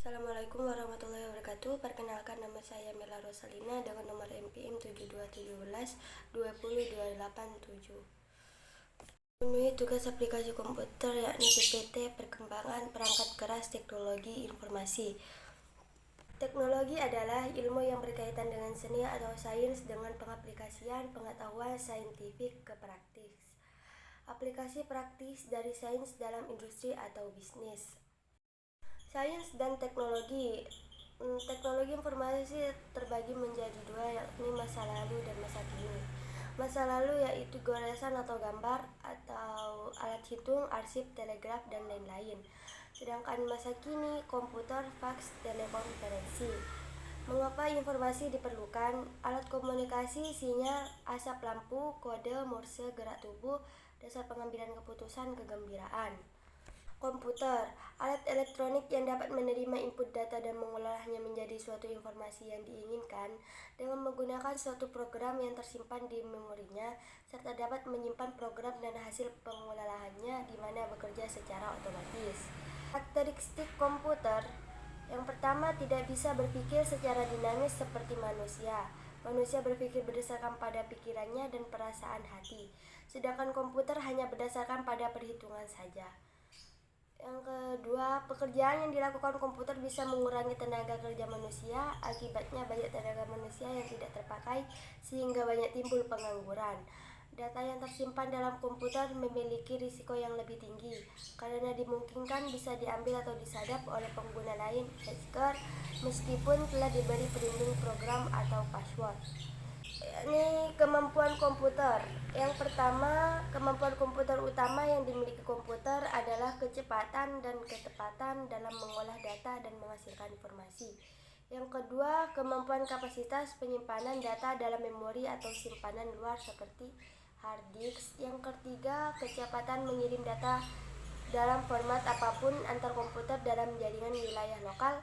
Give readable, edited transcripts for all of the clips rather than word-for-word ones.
Assalamualaikum warahmatullahi wabarakatuh. Perkenalkan, nama saya Mela Rosalina dengan nomor NPM 7217202887. Memenuhi tugas aplikasi komputer yakni PPT Perkembangan Perangkat Keras Teknologi Informasi. Teknologi adalah ilmu yang berkaitan dengan seni atau sains dengan pengaplikasian pengetahuan saintifik ke praktis. Aplikasi praktis dari sains dalam industri atau bisnis. Sains dan teknologi. Teknologi informasi terbagi menjadi dua, yakni masa lalu dan masa kini. Masa lalu yaitu goresan atau gambar atau alat hitung, arsip, telegraf, dan lain-lain. Sedangkan masa kini komputer, faks, telekonferensi. Mengapa informasi diperlukan? Alat komunikasi, sinyal, asap lampu, kode, morse, gerak tubuh, dasar pengambilan keputusan, kegembiraan. Komputer, alat elektronik yang dapat menerima input data dan mengolahnya menjadi suatu informasi yang diinginkan dengan menggunakan suatu program yang tersimpan di memorinya, serta dapat menyimpan program dan hasil pengolahannya di mana bekerja secara otomatis. Karakteristik komputer: yang pertama, tidak bisa berpikir secara dinamis seperti manusia. Manusia berpikir berdasarkan pada pikirannya dan perasaan hati, sedangkan komputer hanya berdasarkan pada perhitungan saja. Yang kedua, pekerjaan yang dilakukan komputer bisa mengurangi tenaga kerja manusia. Akibatnya banyak tenaga manusia yang tidak terpakai sehingga banyak timbul pengangguran. Data yang tersimpan dalam komputer memiliki risiko yang lebih tinggi karena dimungkinkan bisa diambil atau disadap oleh pengguna lain, hacker, meskipun telah diberi pelindung program atau password. Ini kemampuan komputer. Yang pertama, kemampuan komputer utama yang dimiliki komputer adalah kecepatan dan ketepatan dalam mengolah data dan menghasilkan informasi. Yang kedua, kemampuan kapasitas penyimpanan data dalam memori atau simpanan luar seperti hard disk. Yang ketiga, kecepatan mengirim data dalam format apapun antar komputer dalam jaringan wilayah lokal,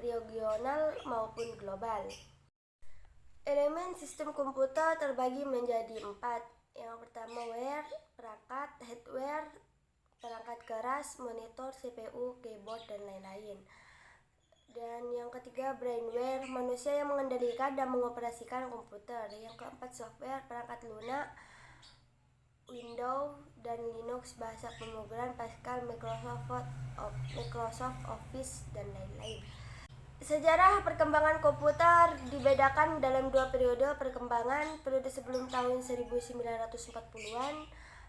regional, maupun global. Elemen sistem komputer terbagi menjadi 4. Yang pertama, ware, perangkat, hardware, perangkat keras, monitor, CPU, keyboard, dan lain-lain. Dan yang ketiga, brainware, manusia yang mengendalikan dan mengoperasikan komputer. Yang keempat, software, perangkat lunak, Windows dan Linux, bahasa pemrograman Pascal, Microsoft Office, dan lain-lain. Sejarah perkembangan komputer dibedakan dalam dua periode perkembangan, periode sebelum tahun 1940-an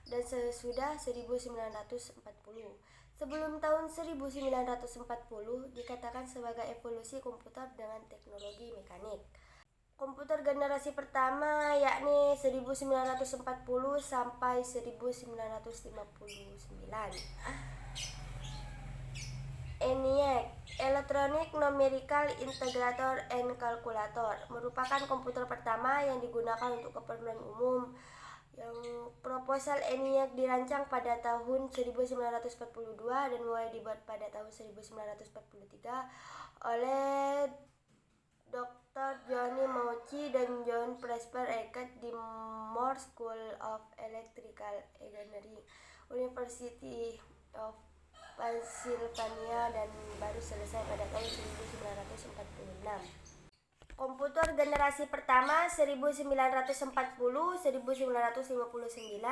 dan sesudah 1940. Sebelum tahun 1940 dikatakan sebagai evolusi komputer dengan teknologi mekanik. Komputer generasi pertama yakni 1940 sampai 1959. ENIAC, Electronic Numerical Integrator and Calculator, merupakan komputer pertama yang digunakan untuk keperluan umum. Yang proposal ENIAC dirancang pada tahun 1942 dan mulai dibuat pada tahun 1943 oleh Dr. Johnny Mauch dan John Presper Eckert di Moore School of Electrical Engineering, University of Pennsylvania, dan baru selesai pada tahun 1946. Komputer generasi pertama 1940-1959.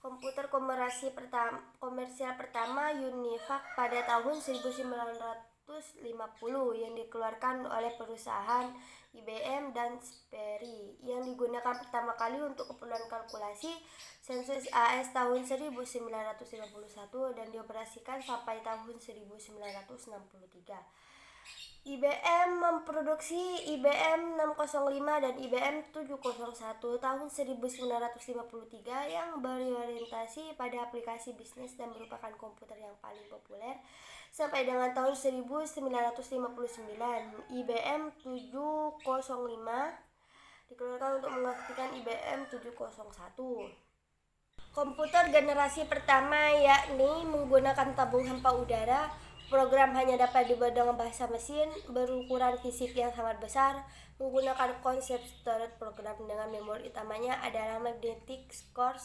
Komputer komersial pertama Univac pada tahun 1950 yang dikeluarkan oleh perusahaan IBM dan Sperry, yang digunakan pertama kali untuk keperluan kalkulasi sensus AS tahun 1951 dan dioperasikan sampai tahun 1963. IBM memproduksi IBM 605 dan IBM 701 tahun 1953 yang berorientasi pada aplikasi bisnis dan merupakan komputer yang paling populer sampai dengan tahun 1959. IBM 705 dikeluarkan untuk menggantikan IBM 701. Komputer generasi pertama yakni menggunakan tabung hampa udara. Program hanya dapat dibuat dengan bahasa mesin, berukuran fisik yang sangat besar, menggunakan konsep storage. Program dengan memori utamanya adalah magnetic core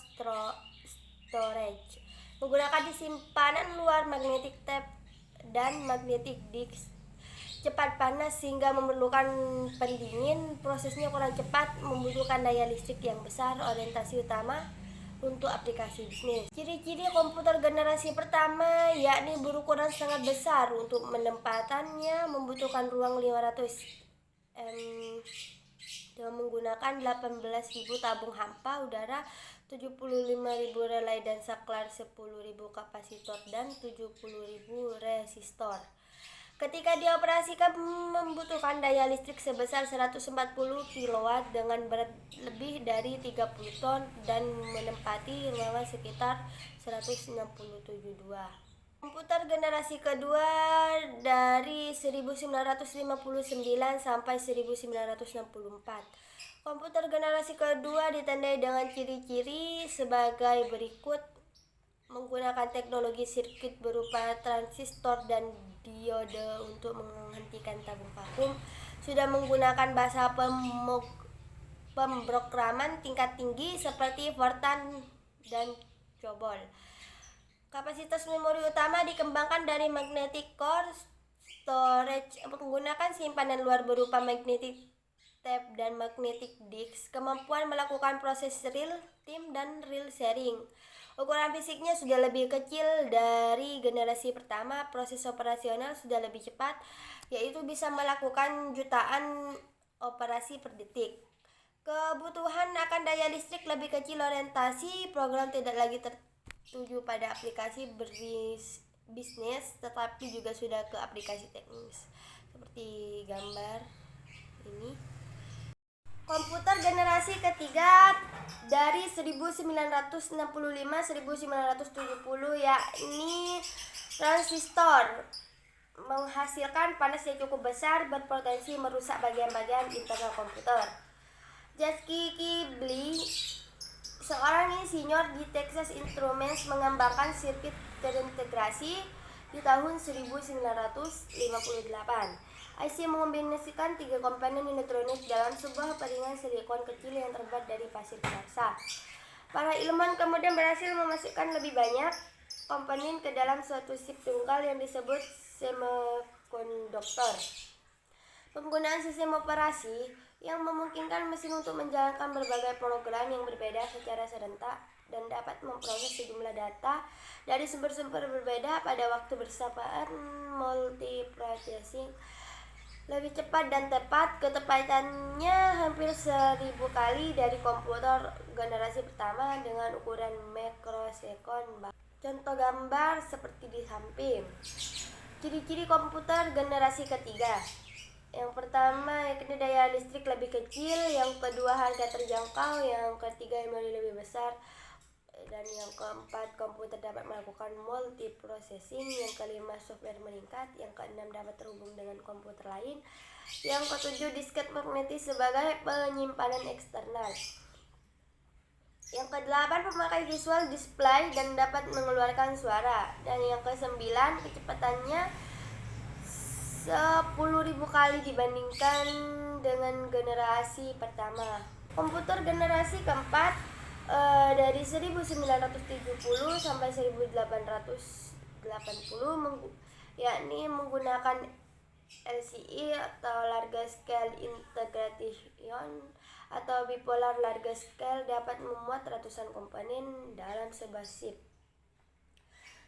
storage, menggunakan simpanan luar magnetic tape dan magnetic disk. cepat panas sehingga memerlukan pendingin, prosesnya kurang cepat, membutuhkan daya listrik yang besar, orientasi utama untuk aplikasi bisnis. Ciri-ciri komputer generasi pertama yakni berukuran sangat besar, untuk menempatannya membutuhkan ruang 500 m dengan menggunakan 18.000 tabung hampa udara, 75.000 relay dan saklar, 10.000 kapasitor dan 70.000 resistor. Ketika dioperasikan membutuhkan daya listrik sebesar 140 kW dengan berat lebih dari 30 ton dan menempati ruangan sekitar 167.2. Komputer generasi kedua dari 1959 sampai 1964. Komputer generasi kedua ditandai dengan ciri-ciri sebagai berikut: menggunakan teknologi sirkuit berupa transistor dan diode untuk menghentikan tabung vakum, sudah menggunakan bahasa pemrograman tingkat tinggi seperti Fortran dan COBOL. Kapasitas memori utama dikembangkan dari magnetic core storage menggunakan simpanan luar berupa magnetic tape dan magnetic disk. Kemampuan melakukan proses real time dan real sharing. Ukuran fisiknya sudah lebih kecil dari generasi pertama. Proses operasional sudah lebih cepat, yaitu bisa melakukan jutaan operasi per detik. Kebutuhan akan daya listrik lebih kecil. Orientasi program tidak lagi tertuju pada aplikasi bisnis, tetapi juga sudah ke aplikasi teknis seperti gambar ini. Komputer generasi ketiga dari 1965-1970 yakni transistor, menghasilkan panas yang cukup besar, berpotensi merusak bagian-bagian internal komputer. Jackie Kibble, seorang insinyur di Texas Instruments, mengembangkan sirkuit terintegrasi di tahun 1958. IC mengombinasikan 3 komponen elektronik dalam sebuah piringan silikon kecil yang terbuat dari pasir biasa. Para ilmuwan kemudian berhasil memasukkan lebih banyak komponen ke dalam suatu chip tunggal yang disebut semikonduktor. Penggunaan sistem operasi yang memungkinkan mesin untuk menjalankan berbagai program yang berbeda secara serentak dan dapat memproses sejumlah data dari sumber-sumber berbeda pada waktu bersamaan. Multiprocessing lebih cepat dan tepat, ketepatannya hampir 1000 kali dari komputer generasi pertama dengan ukuran mikrosekon. Contoh gambar seperti di samping. Ciri-ciri komputer generasi ketiga. Yang pertama, yakni daya listrik lebih kecil. Yang kedua, harga terjangkau. Yang ketiga, memori lebih besar. Dan yang keempat, komputer dapat melakukan multiprocessing. Yang kelima, software meningkat. Yang keenam, dapat terhubung dengan komputer lain. Yang ketujuh, disket magnetis sebagai penyimpanan eksternal. Yang kedelapan, pemakai visual display dan dapat mengeluarkan suara. Dan yang kesembilan, kecepatannya 10.000 kali dibandingkan dengan generasi pertama. Komputer generasi keempat dari 1970 sampai 1880 yakni menggunakan LCI atau Large Scale Integration atau Bipolar Large Scale, dapat memuat ratusan komponen dalam sebuah chip.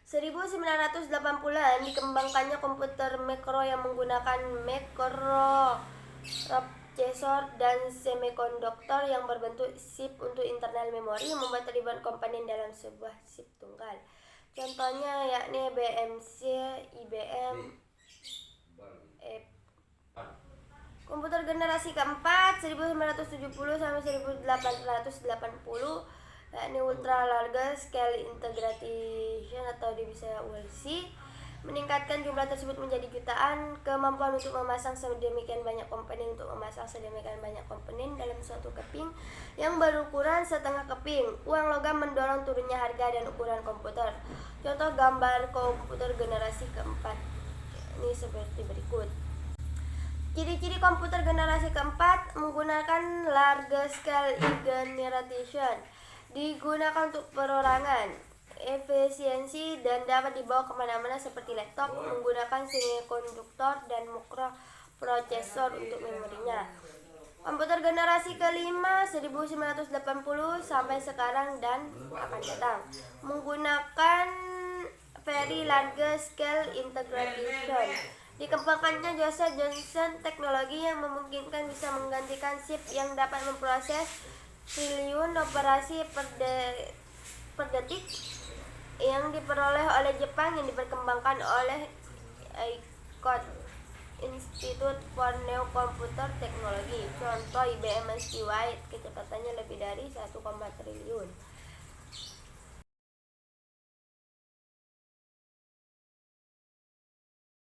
1980-an dikembangkannya komputer makro yang menggunakan mikroprosesor dan semikonduktor yang berbentuk chip untuk internal memori, membuat ribuan komponen dalam sebuah chip tunggal. Contohnya yakni BMC, IBM, Komputer generasi keempat 1970 sampai 1880 yakni Ultra Large Scale Integration atau bisa ULC, meningkatkan jumlah tersebut menjadi jutaan. Kemampuan untuk memasang sedemikian banyak komponen dalam suatu keping yang berukuran setengah keping uang logam mendorong turunnya harga dan ukuran komputer. Contoh gambar komputer generasi keempat ini seperti berikut. Ciri-ciri komputer generasi keempat menggunakan Large Scale Integration, digunakan untuk perorangan. efisiensi dan dapat dibawa kemana-mana seperti laptop, menggunakan semikonduktor dan mikroprosesor untuk memorinya. Komputer generasi kelima 1980 sampai sekarang dan akan datang menggunakan very large scale integration. Dikembangkannya Joseph Johnson, teknologi yang memungkinkan bisa menggantikan chip yang dapat memproses triliun operasi per detik yang diperoleh oleh Jepang, yang diperkembangkan oleh ICOT Institute for New Computer Technology. Contoh IBM SPY, kecepatannya lebih dari 1, triliun.